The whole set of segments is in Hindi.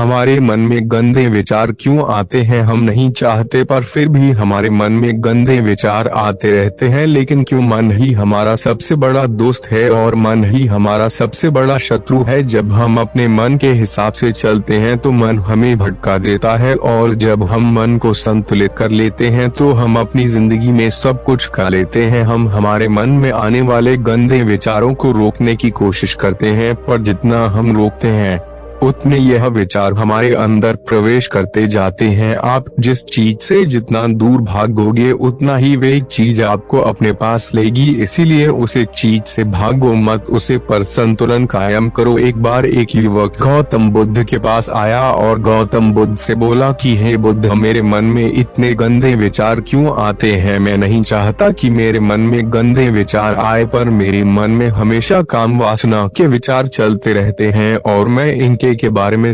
हमारे मन में गंदे विचार क्यों आते हैं? हम नहीं चाहते पर फिर भी हमारे मन में गंदे विचार आते रहते हैं। लेकिन क्यों? मन ही हमारा सबसे बड़ा दोस्त है और मन ही हमारा सबसे बड़ा शत्रु है। जब हम अपने मन के हिसाब से चलते हैं तो मन हमें भटका देता है, और जब हम मन को संतुलित कर लेते हैं तो हम अपनी जिंदगी में सब कुछ खा लेते हैं। हम हमारे मन में आने वाले गंदे विचारों को रोकने की कोशिश करते हैं, पर जितना हम रोकते हैं उतने यह विचार हमारे अंदर प्रवेश करते जाते हैं। आप जिस चीज से जितना दूर भागोगे उतना ही वे चीज आपको अपने पास लेगी। इसीलिए उसे चीज से भागो मत, उसे पर संतुलन कायम करो। एक बार एक युवक गौतम बुद्ध के पास आया और गौतम बुद्ध से बोला कि हे बुद्ध, मेरे मन में इतने गंदे विचार क्यों आते हैं? मैं नहीं चाहता कि मेरे मन में गंदे विचार आए, पर मेरे मन में हमेशा काम वासना के विचार चलते रहते हैं और मैं इनके बारे में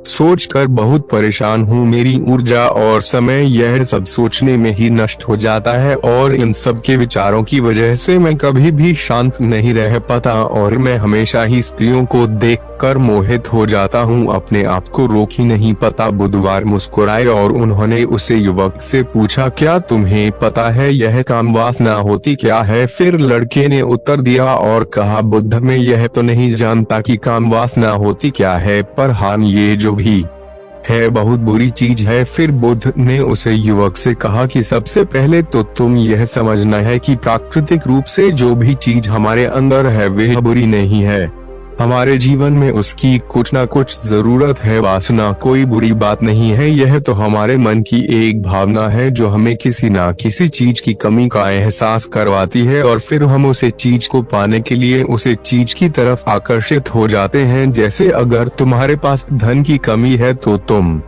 सोच कर बहुत परेशान हूँ। मेरी ऊर्जा और समय यह सब सोचने में ही नष्ट हो जाता है, और इन सब के विचारों की वजह से मैं कभी भी शांत नहीं रह पाता और मैं हमेशा ही स्त्रियों को देखकर मोहित हो जाता हूँ। अपने आप को रोक ही नहीं पाता। बुधवार मुस्कुराए और उन्होंने उसे युवक से पूछा, क्या तुम्हें पता है यह काम वासना होती क्या है? फिर लड़के ने उत्तर दिया और कहा, बुद्ध, मैं यह तो नहीं जानता कि काम वासना होती क्या है, पर हाँ, ये जो भी है बहुत बुरी चीज है। फिर बुद्ध ने उसे युवक से कहा कि सबसे पहले तो तुम यह समझना है कि प्राकृतिक रूप से जो भी चीज हमारे अंदर है वह बुरी नहीं है। हमारे जीवन में उसकी कुछ ना कुछ जरूरत है। वासना कोई बुरी बात नहीं है, यह तो हमारे मन की एक भावना है जो हमें किसी ना किसी चीज की कमी का एहसास करवाती है, और फिर हम उसे चीज को पाने के लिए उसे चीज की तरफ आकर्षित हो जाते हैं। जैसे अगर तुम्हारे पास धन की कमी है तो तुम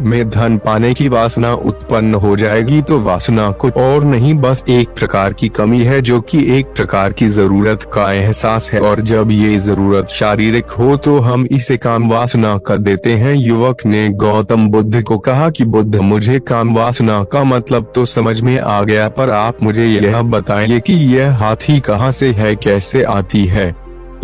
में धन पाने की वासना उत्पन्न हो जाएगी। तो वासना कुछ और नहीं, बस एक प्रकार की कमी है जो कि एक प्रकार की जरूरत का एहसास है, और जब ये जरूरत शारीरिक हो तो हम इसे काम वासना कर देते हैं। युवक ने गौतम बुद्ध को कहा कि बुद्ध, मुझे काम वासना का मतलब तो समझ में आ गया, पर आप मुझे यह बताइए कि यह हाथी कहाँ से है, कैसे आती है?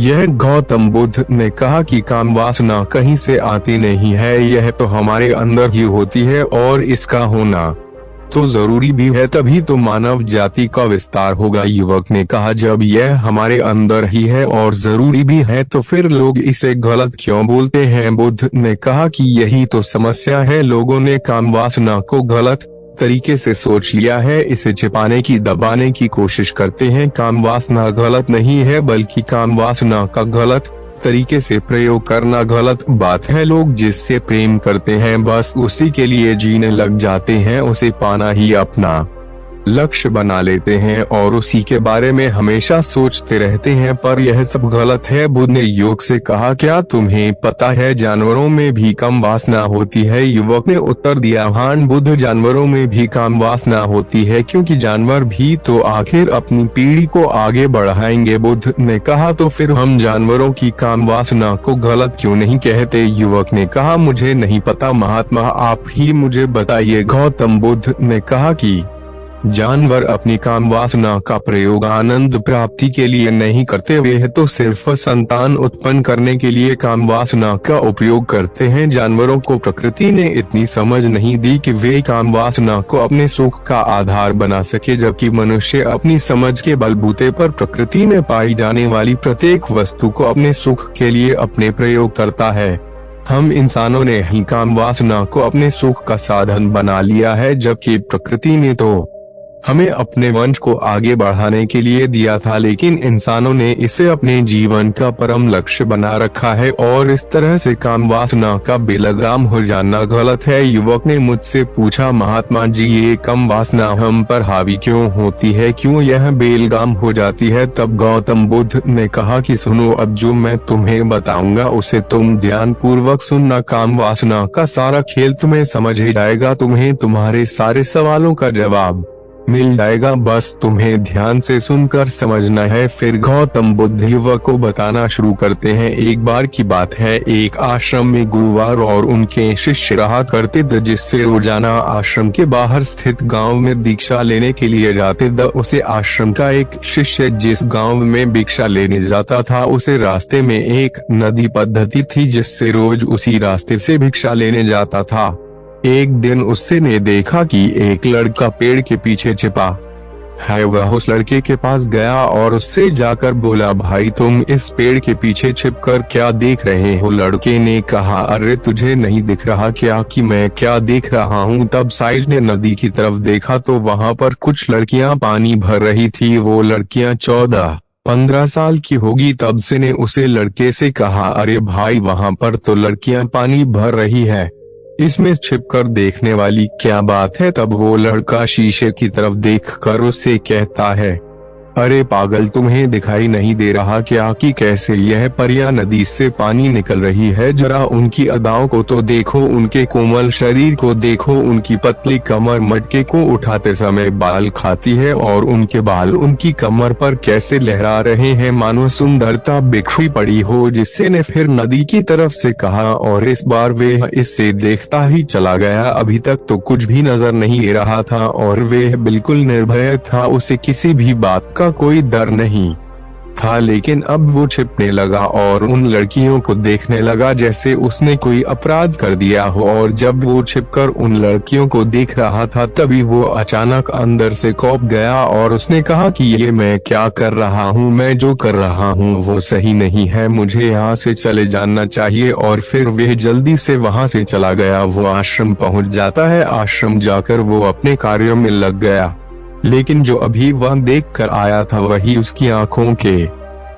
यह गौतम बुद्ध ने कहा कि काम वासना कहीं से आती नहीं है, यह तो हमारे अंदर ही होती है, और इसका होना तो जरूरी भी है, तभी तो मानव जाति का विस्तार होगा। युवक ने कहा, जब यह हमारे अंदर ही है और जरूरी भी है तो फिर लोग इसे गलत क्यों बोलते हैं? बुद्ध ने कहा कि यही तो समस्या है, लोगों ने काम वासना को गलत तरीके से सोच लिया है, इसे छिपाने की दबाने की कोशिश करते हैं। काम वासना गलत नहीं है, बल्कि काम वासना का गलत तरीके से प्रयोग करना गलत बात है। लोग जिससे प्रेम करते हैं बस उसी के लिए जीने लग जाते हैं, उसे पाना ही अपना लक्ष्य बना लेते हैं और उसी के बारे में हमेशा सोचते रहते हैं, पर यह सब गलत है। बुद्ध ने युवक से कहा, क्या तुम्हें पता है जानवरों में भी काम वासना होती है? युवक ने उत्तर दिया, हाँ बुद्ध, जानवरों में भी काम वासना होती है, क्योंकि जानवर भी तो आखिर अपनी पीढ़ी को आगे बढ़ाएंगे। बुद्ध ने कहा, तो फिर हम जानवरों की काम वासना को गलत क्यों नहीं कहते? युवक ने कहा, मुझे नहीं पता महात्मा, आप ही मुझे बताइए। गौतम बुद्ध ने कहा कि जानवर अपनी काम वासना का प्रयोग आनंद प्राप्ति के लिए नहीं करते, वे तो सिर्फ संतान उत्पन्न करने के लिए काम वासना का उपयोग करते हैं। जानवरों को प्रकृति ने इतनी समझ नहीं दी कि वे काम वासना को अपने सुख का आधार बना सके, जबकि मनुष्य अपनी समझ के बलबूते पर प्रकृति में पाई जाने वाली प्रत्येक वस्तु को अपने सुख के लिए अपने प्रयोग करता है। हम इंसानों ने ही काम वासना को अपने सुख का साधन बना लिया है, जबकि प्रकृति ने तो हमें अपने वंश को आगे बढ़ाने के लिए दिया था, लेकिन इंसानों ने इसे अपने जीवन का परम लक्ष्य बना रखा है, और इस तरह से काम वासना का बेलगाम हो जाना गलत है। युवक ने मुझसे पूछा, महात्मा जी, ये काम वासना हम पर हावी क्यों होती है, क्यों यह बेलगाम हो जाती है? तब गौतम बुद्ध ने कहा कि सुनो, अब जो मैं तुम्हें बताऊंगा उसे तुम ध्यान पूर्वक सुनना। काम वासना का सारा खेल तुम्हें समझ ही जाएगा, तुम्हें तुम्हारे सारे सवालों का जवाब मिल जाएगा, बस तुम्हें ध्यान से सुनकर समझना है। फिर गौतम बुद्ध युवक को बताना शुरू करते हैं। एक बार की बात है, एक आश्रम में गुरुवार और उनके शिष्य रहा करते थे, जिससे रोजाना आश्रम के बाहर स्थित गांव में दीक्षा लेने के लिए जाते थे। उसे आश्रम का एक शिष्य जिस गांव में भिक्षा लेने जाता था, उसे रास्ते में एक नदी पद्धति थी, जिससे रोज उसी रास्ते से भिक्षा लेने जाता था। एक दिन उससे ने देखा कि एक लड़का पेड़ के पीछे छिपा है। वह उस लड़के के पास गया और उससे जाकर बोला, भाई तुम इस पेड़ के पीछे छिपकर क्या देख रहे हो? लड़के ने कहा, अरे तुझे नहीं दिख रहा क्या कि मैं क्या देख रहा हूँ? तब साइड ने नदी की तरफ देखा तो वहाँ पर कुछ लड़कियाँ पानी भर रही थी। वो लड़कियाँ 14-15 साल की होगी। तब से ने उसे लड़के से कहा, अरे भाई वहाँ पर तो लड़कियाँ पानी भर रही है, इसमें छिपकर देखने वाली क्या बात है? तब वो लड़का शीशे की तरफ देखकर उससे कहता है, अरे पागल, तुम्हें दिखाई नहीं दे रहा क्या कि कैसे यह परियां नदी से पानी निकल रही है? जरा उनकी अदाओं को तो देखो, उनके कोमल शरीर को देखो, उनकी पतली कमर मटके को उठाते समय बाल खाती है और उनके बाल उनकी कमर पर कैसे लहरा रहे हैं, मानो सुंदरता बिखरी पड़ी हो। जिससे ने फिर नदी की तरफ से कहा और इस बार वे इससे देखता ही चला गया। अभी तक तो कुछ भी नजर नहीं ले रहा था और वे बिल्कुल निर्भय था, उसे किसी भी बात का कोई डर नहीं था। लेकिन अब वो छिपने लगा और उन लड़कियों को देखने लगा जैसे उसने कोई अपराध कर दिया हो। और जब वो छिपकर उन लड़कियों को देख रहा था, तभी वो अचानक अंदर से खौफ गया और उसने कहा कि ये मैं क्या कर रहा हूँ? मैं जो कर रहा हूँ वो सही नहीं है, मुझे यहाँ से चले जाना चाहिए। और फिर वह जल्दी से वहाँ से चला गया। वो आश्रम पहुँच जाता है। आश्रम जाकर वो अपने कार्यों में लग गया, लेकिन जो अभी वह देख कर आया था वही उसकी आंखों के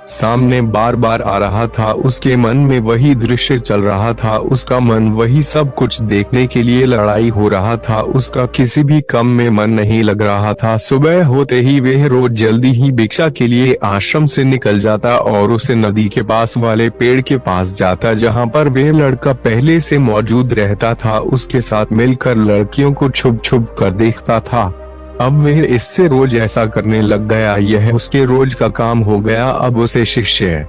सामने बार बार आ रहा था। उसके मन में वही दृश्य चल रहा था, उसका मन वही सब कुछ देखने के लिए लड़ाई हो रहा था। उसका किसी भी काम में मन नहीं लग रहा था। सुबह होते ही वह रोज जल्दी ही भिक्षा के लिए आश्रम से निकल जाता और उसे नदी के पास वाले पेड़ के पास जाता, जहाँ पर वह लड़का पहले से मौजूद रहता था। उसके साथ मिलकर लड़कियों को छुप छुप कर देखता था। अब वह इससे रोज ऐसा करने लग गया, यह उसके रोज का काम हो गया। अब उसे शिष्य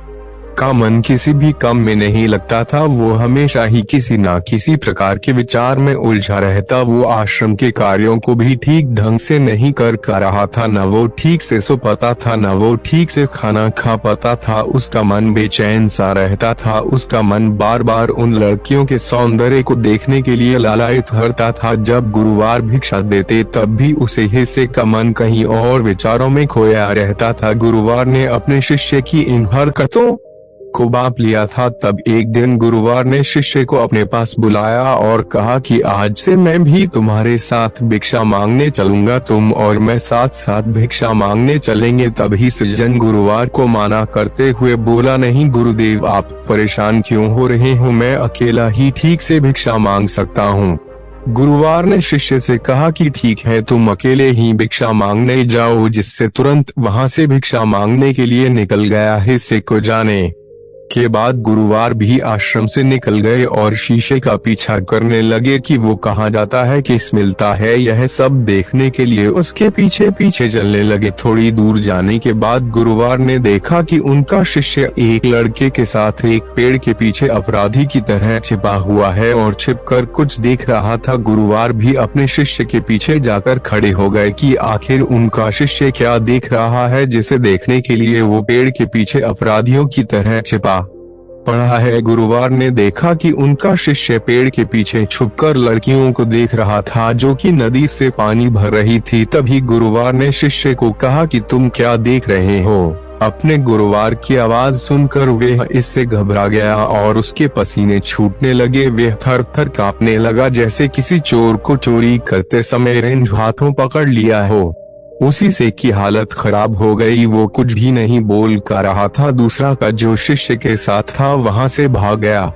का मन किसी भी काम में नहीं लगता था। वो हमेशा ही किसी न किसी प्रकार के विचार में उलझा रहता। वो आश्रम के कार्यों को भी ठीक ढंग से नहीं कर रहा था, न वो ठीक से सो पाता था, न वो ठीक से खाना खा पाता था। उसका मन बेचैन सा रहता था। उसका मन बार बार उन लड़कियों के सौंदर्य को देखने के लिए लालायित रहता था। जब गुरुवार भिक्षा देते तब भी उसे हिस्से का मन कहीं और विचारों में खोया रहता था। गुरुवार ने अपने शिष्य की इन हरकतों को बांप लिया था। तब एक दिन गुरुवार ने शिष्य को अपने पास बुलाया और कहा कि आज से मैं भी तुम्हारे साथ भिक्षा मांगने चलूंगा, तुम और मैं साथ साथ भिक्षा मांगने चलेंगे। तभी सज्जन गुरुवार को माना करते हुए बोला, नहीं गुरुदेव, आप परेशान क्यों हो रहे हो? मैं अकेला ही ठीक से भिक्षा मांग सकता हूँ। गुरुवार ने शिष्य से कहा कि ठीक है, तुम अकेले ही भिक्षा मांगने जाओ। जिससे तुरंत वहाँ से भिक्षा मांगने के लिए निकल गया। हिस्से को जाने के बाद गुरुवार भी आश्रम से निकल गए और शीशे का पीछा करने लगे कि वो कहाँ जाता है, किस मिलता है। यह सब देखने के लिए उसके पीछे पीछे चलने लगे। थोड़ी दूर जाने के बाद गुरुवार ने देखा कि उनका शिष्य एक लड़के के साथ एक पेड़ के पीछे अपराधी की तरह छिपा हुआ है और छिपकर कुछ देख रहा था। गुरुवार भी अपने शिष्य के पीछे जाकर खड़े हो गए कि आखिर उनका शिष्य क्या देख रहा है, जिसे देखने के लिए वो पेड़ के पीछे अपराधियों की तरह छिपा पड़ा है। गुरुवार ने देखा कि उनका शिष्य पेड़ के पीछे छुपकर लड़कियों को देख रहा था जो कि नदी से पानी भर रही थी। तभी गुरुवार ने शिष्य को कहा कि तुम क्या देख रहे हो? अपने गुरुवार की आवाज सुनकर वह इससे घबरा गया और उसके पसीने छूटने लगे। वह थर थर कांपने लगा जैसे किसी चोर को चोरी करते समय रेंज हाथों पकड़ लिया हो। उसी से की हालत खराब हो गई। वो कुछ भी नहीं बोल कर रहा था। दूसरा का जो शिष्य के साथ था वहां से भाग गया।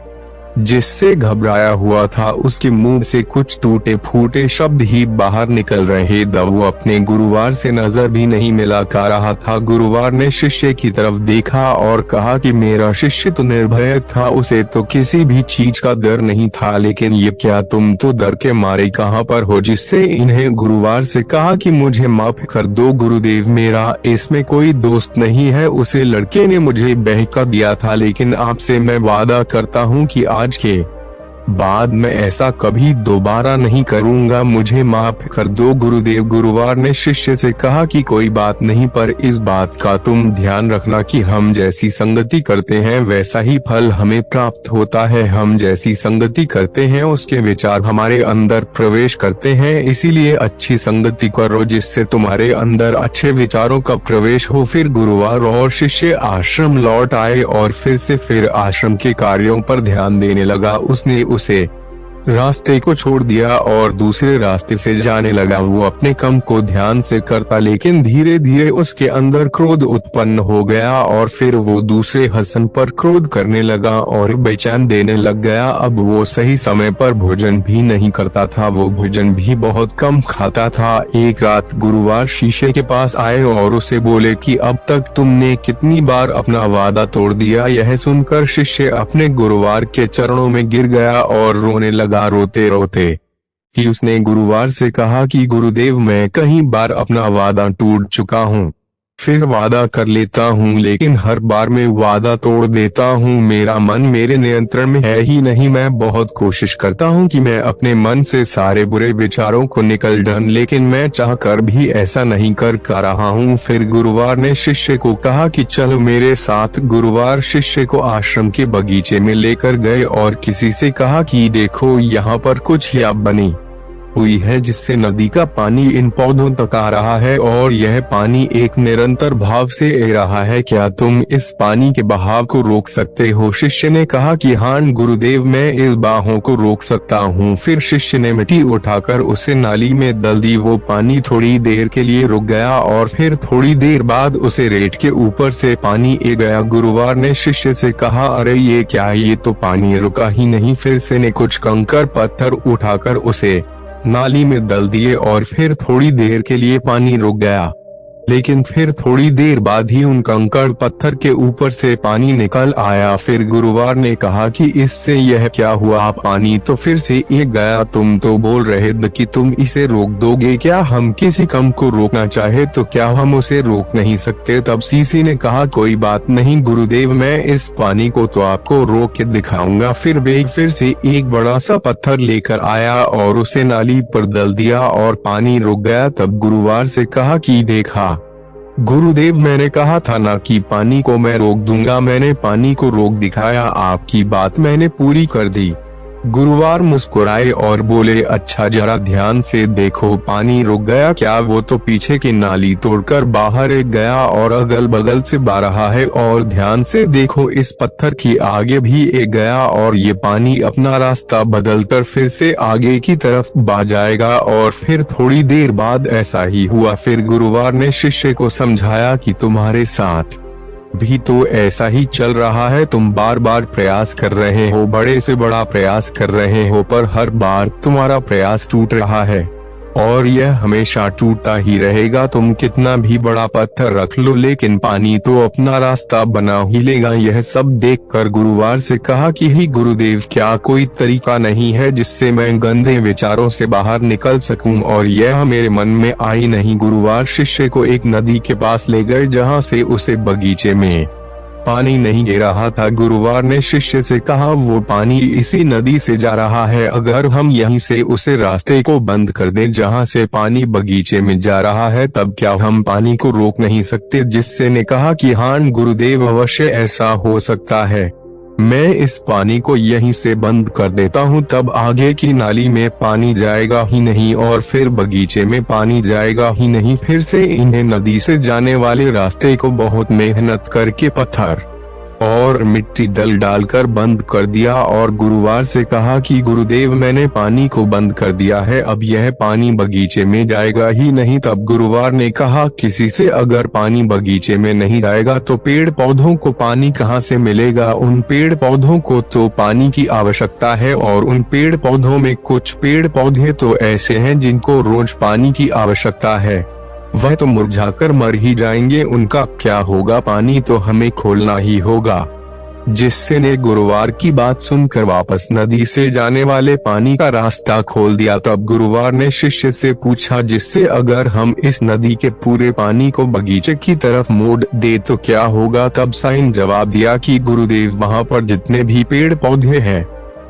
जिससे घबराया हुआ था उसके मुंह से कुछ टूटे फूटे शब्द ही बाहर निकल रहे थे। वो अपने गुरुवार से नजर भी नहीं मिला कर रहा था। गुरुवार ने शिष्य की तरफ देखा और कहा कि मेरा शिष्य तो निर्भय था, उसे तो किसी भी चीज का डर नहीं था, लेकिन ये क्या तुम तो डर के मारे कहाँ पर हो। जिससे इन्हें गुरुवार से कहा कि मुझे माफ कर दो गुरुदेव, मेरा इसमें कोई दोस्त नहीं है, उसे लड़के ने मुझे बहका दिया था, लेकिन आपसे मैं वादा करता हूँ कि आज के बाद मैं ऐसा कभी दोबारा नहीं करूंगा, मुझे माफ कर दो गुरुदेव। गुरुवार ने शिष्य से कहा कि कोई बात नहीं, पर इस बात का तुम ध्यान रखना कि हम जैसी संगति करते हैं वैसा ही फल हमें प्राप्त होता है। हम जैसी संगति करते हैं उसके विचार हमारे अंदर प्रवेश करते हैं, इसीलिए अच्छी संगति करो जिससे तुम्हारे अंदर अच्छे विचारों का प्रवेश हो। फिर गुरुवार और शिष्य आश्रम लौट आए और फिर आश्रम के कार्यों पर ध्यान देने लगा। उसने उसे रास्ते को छोड़ दिया और दूसरे रास्ते से जाने लगा। वो अपने काम को ध्यान से करता, लेकिन धीरे धीरे उसके अंदर क्रोध उत्पन्न हो गया और फिर वो दूसरे हसन पर क्रोध करने लगा और बेचैन देने लग गया। अब वो सही समय पर भोजन भी नहीं करता था, वो भोजन भी बहुत कम खाता था। एक रात गुरुवार शिष्य के पास आए और उसे बोले कि अब तक तुमने कितनी बार अपना वादा तोड़ दिया। यह सुनकर शिष्य अपने गुरुवार के चरणों में गिर गया और रोने लगा। रोते रोते ही उसने गुरुवार से कहा कि गुरुदेव, मैं कई बार अपना वादा टूट चुका हूँ, फिर वादा कर लेता हूँ, लेकिन हर बार मैं वादा तोड़ देता हूँ। मेरा मन मेरे नियंत्रण में है ही नहीं। मैं बहुत कोशिश करता हूँ कि मैं अपने मन से सारे बुरे विचारों को निकल डालूं, लेकिन मैं चाहकर भी ऐसा नहीं कर रहा हूँ। फिर गुरुवार ने शिष्य को कहा कि चलो मेरे साथ। गुरुवार शिष्य को आश्रम के बगीचे में लेकर गए और किसी से कहा कि देखो यहाँ पर कुछ याब बनी हुई है जिससे नदी का पानी इन पौधों तक आ रहा है और यह पानी एक निरंतर भाव से आ रहा है। क्या तुम इस पानी के बहाव को रोक सकते हो? शिष्य ने कहा कि हाँ गुरुदेव, मैं इस बहाव को रोक सकता हूँ। फिर शिष्य ने मिट्टी उठाकर उसे नाली में डाल दी। वो पानी थोड़ी देर के लिए रुक गया और फिर थोड़ी देर बाद उसे रेत के ऊपर से पानी आ गया। गुरुवार ने शिष्य से कहा, अरे ये क्या, ये तो पानी रुका ही नहीं। फिर से ने कुछ कंकड़ पत्थर उठाकर उसे नाली में डाल दिए और फिर थोड़ी देर के लिए पानी रुक गया, लेकिन फिर थोड़ी देर बाद ही उन कंकड़ पत्थर के ऊपर से पानी निकल आया। फिर गुरुवार ने कहा कि इससे यह क्या हुआ, पानी तो फिर से एक गया। तुम तो बोल रहे थे कि तुम इसे रोक दोगे, क्या हम किसी काम को रोकना चाहे तो क्या हम उसे रोक नहीं सकते? तब शिष्य ने कहा, कोई बात नहीं गुरुदेव, मैं इस पानी को तो आपको रोक के दिखाऊंगा। फिर वे फिर से एक बड़ा सा पत्थर लेकर आया और उसे नाली पर डाल दिया और पानी रुक गया। तब गुरुवार से कहा कि देखा गुरुदेव, मैंने कहा था ना कि पानी को मैं रोक दूंगा, मैंने पानी को रोक दिखाया, आपकी बात मैंने पूरी कर दी। गुरुवार मुस्कुराए और बोले, अच्छा जरा ध्यान से देखो, पानी रुक गया क्या? वो तो पीछे की नाली तोड़कर बाहर गया और अगल बगल से बह रहा है। और ध्यान से देखो, इस पत्थर की आगे भी एक गया और ये पानी अपना रास्ता बदलकर फिर से आगे की तरफ बह जाएगा। और फिर थोड़ी देर बाद ऐसा ही हुआ। फिर गुरुवार ने शिष्य को समझाया कि तुम्हारे साथ भी तो ऐसा ही चल रहा है, तुम बार बार प्रयास कर रहे हो, बड़े से बड़ा प्रयास कर रहे हो, पर हर बार तुम्हारा प्रयास टूट रहा है और यह हमेशा टूटता ही रहेगा। तुम कितना भी बड़ा पत्थर रख लो, लेकिन पानी तो अपना रास्ता बना ही लेगा। यह सब देखकर गुरुवार से कहा कि ही गुरुदेव, क्या कोई तरीका नहीं है जिससे मैं गंदे विचारों से बाहर निकल सकूं? और यह मेरे मन में आई नहीं। गुरुवार शिष्य को एक नदी के पास ले गए जहां से उसे बगीचे में पानी नहीं गिर रहा था। गुरुवार ने शिष्य से कहा, वो पानी इसी नदी से जा रहा है, अगर हम यहीं से उसे रास्ते को बंद कर दें जहां से पानी बगीचे में जा रहा है, तब क्या हम पानी को रोक नहीं सकते? जिससे ने कहा कि हाँ गुरुदेव, अवश्य ऐसा हो सकता है, मैं इस पानी को यहीं से बंद कर देता हूँ, तब आगे की नाली में पानी जाएगा ही नहीं और फिर बगीचे में पानी जाएगा ही नहीं। फिर से इन्हें नदी से जाने वाले रास्ते को बहुत मेहनत करके पत्थर और मिट्टी दल डालकर बंद कर दिया और गुरुवार से कहा कि गुरुदेव मैंने पानी को बंद कर दिया है, अब यह पानी बगीचे में जाएगा ही नहीं। तब गुरुवार ने कहा किसी से अगर पानी बगीचे में नहीं जाएगा तो पेड़ पौधों को पानी कहाँ से मिलेगा? उन पेड़ पौधों को तो पानी की आवश्यकता है और उन पेड़ पौधों में कुछ पेड़ पौधे तो ऐसे हैं जिनको रोज पानी की आवश्यकता है, वह तो मुरझाकर मर ही जाएंगे, उनका क्या होगा? पानी तो हमें खोलना ही होगा। जिससे ने गुरुवार की बात सुनकर वापस नदी से जाने वाले पानी का रास्ता खोल दिया। तब गुरुवार ने शिष्य से पूछा जिससे अगर हम इस नदी के पूरे पानी को बगीचे की तरफ मोड़ दे तो क्या होगा? तब साईं जवाब दिया कि गुरुदेव वहाँ पर जितने भी पेड़ पौधे हैं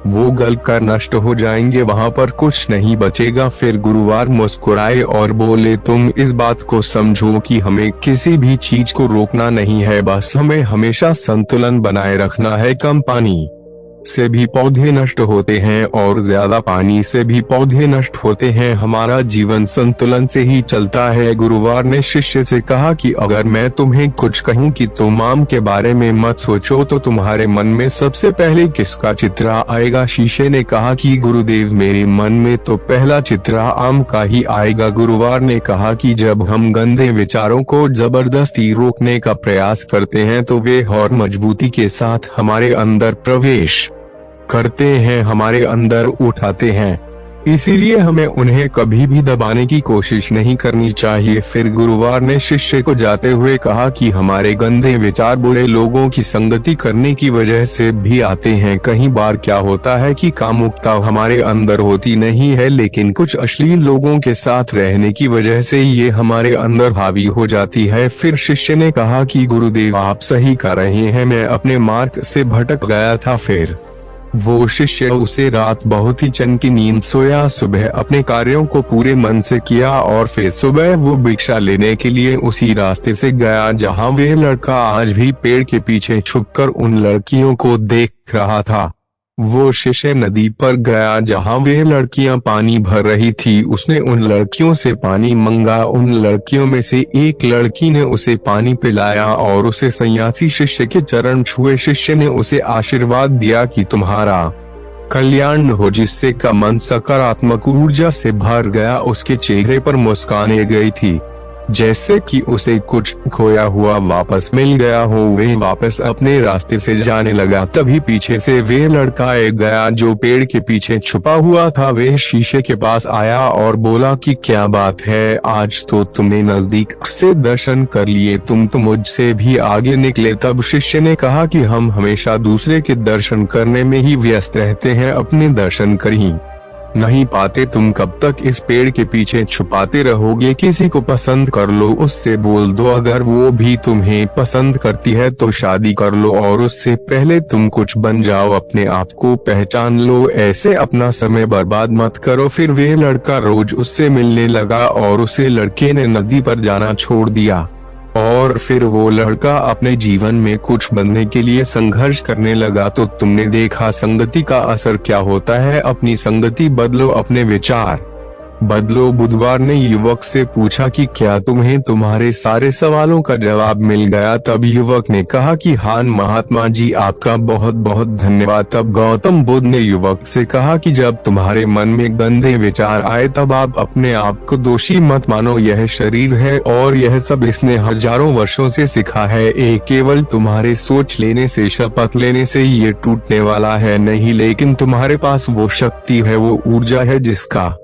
वो गल कर नष्ट हो जाएंगे, वहाँ पर कुछ नहीं बचेगा। फिर गुरुवार मुस्कुराए और बोले तुम इस बात को समझो कि हमें किसी भी चीज को रोकना नहीं है, बस हमें हमेशा संतुलन बनाए रखना है। कम पानी से भी पौधे नष्ट होते हैं और ज्यादा पानी से भी पौधे नष्ट होते हैं, हमारा जीवन संतुलन से ही चलता है। गुरुवार ने शिष्य से कहा कि अगर मैं तुम्हें कुछ कहूँ कि तुम आम के बारे में मत सोचो तो तुम्हारे मन में सबसे पहले किसका चित्र आएगा? शिष्य ने कहा कि गुरुदेव मेरे मन में तो पहला चित्र आम का ही आएगा। गुरुवार ने कहा कि जब हम गंदे विचारों को जबरदस्ती रोकने का प्रयास करते हैं तो वे और मजबूती के साथ हमारे अंदर प्रवेश करते हैं, हमारे अंदर उठाते हैं, इसीलिए हमें उन्हें कभी भी दबाने की कोशिश नहीं करनी चाहिए। फिर गुरुवार ने शिष्य को जाते हुए कहा कि हमारे गंदे विचार बुरे लोगों की संगति करने की वजह से भी आते हैं। कई बार क्या होता है कि कामुकता हमारे अंदर होती नहीं है, लेकिन कुछ अश्लील लोगों के साथ रहने की वजह से ये हमारे अंदर हावी हो जाती है। फिर शिष्य ने कहा कि गुरुदेव आप सही कर रहे हैं, मैं अपने मार्ग से भटक गया था। फिर वो शिष्य उसे रात बहुत ही चैन की नींद सोया, सुबह अपने कार्यों को पूरे मन से किया और फिर सुबह वो भिक्षा लेने के लिए उसी रास्ते से गया जहाँ वे लड़का आज भी पेड़ के पीछे छुपकर उन लड़कियों को देख रहा था। वो शिष्य नदी पर गया जहाँ वे लड़कियां पानी भर रही थी, उसने उन लड़कियों से पानी मंगा। उन लड़कियों में से एक लड़की ने उसे पानी पिलाया और उसे सन्यासी शिष्य के चरण छुए। शिष्य ने उसे आशीर्वाद दिया कि तुम्हारा कल्याण हो, जिससे का मन सकारात्मक ऊर्जा से भर गया। उसके चेहरे पर मुस्कान आ गई थी, जैसे कि उसे कुछ खोया हुआ वापस मिल गया हो। वे वापस अपने रास्ते से जाने लगा, तभी पीछे से वे लड़का आ गया जो पेड़ के पीछे छुपा हुआ था। वे शीशे के पास आया और बोला कि क्या बात है, आज तो तुमने नजदीक से दर्शन कर लिए, तुम तो मुझसे भी आगे निकले। तब शिष्य ने कहा कि हम हमेशा दूसरे के दर्शन करने में ही व्यस्त रहते हैं, अपने दर्शन कर ही नहीं पाते। तुम कब तक इस पेड़ के पीछे छुपाते रहोगे? किसी को पसंद कर लो, उससे बोल दो, अगर वो भी तुम्हें पसंद करती है तो शादी कर लो और उससे पहले तुम कुछ बन जाओ, अपने आप को पहचान लो, ऐसे अपना समय बर्बाद मत करो। फिर वे लड़का रोज उससे मिलने लगा और उसे लड़के ने नदी पर जाना छोड़ दिया और फिर वो लड़का अपने जीवन में कुछ बनने के लिए संघर्ष करने लगा। तो तुमने देखा संगति का असर क्या होता है। अपनी संगति बदलो, अपने विचार बदलो। बुधवार ने युवक से पूछा कि क्या तुम्हें तुम्हारे सारे सवालों का जवाब मिल गया? तब युवक ने कहा कि हाँ महात्मा जी, आपका बहुत बहुत धन्यवाद। तब गौतम बुद्ध ने युवक से कहा कि जब तुम्हारे मन में गंदे विचार आए तब आप अपने आप को दोषी मत मानो, यह शरीर है और यह सब इसने हजारों वर्षों से सीखा है। एक केवल तुम्हारे सोच लेने से, शपथ लेने से ये टूटने वाला है नहीं, लेकिन तुम्हारे पास वो शक्ति है, वो ऊर्जा है जिसका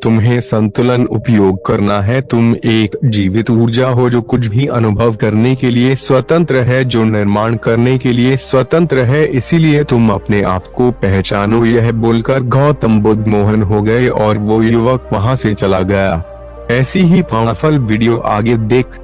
तुम्हें संतुलन उपयोग करना है। तुम एक जीवित ऊर्जा हो जो कुछ भी अनुभव करने के लिए स्वतंत्र है, जो निर्माण करने के लिए स्वतंत्र है, इसीलिए तुम अपने आप को पहचानो। यह बोलकर गौतम बुद्ध मोहन हो गए और वो युवक वहां से चला गया। ऐसी ही पावरफुल वीडियो आगे देख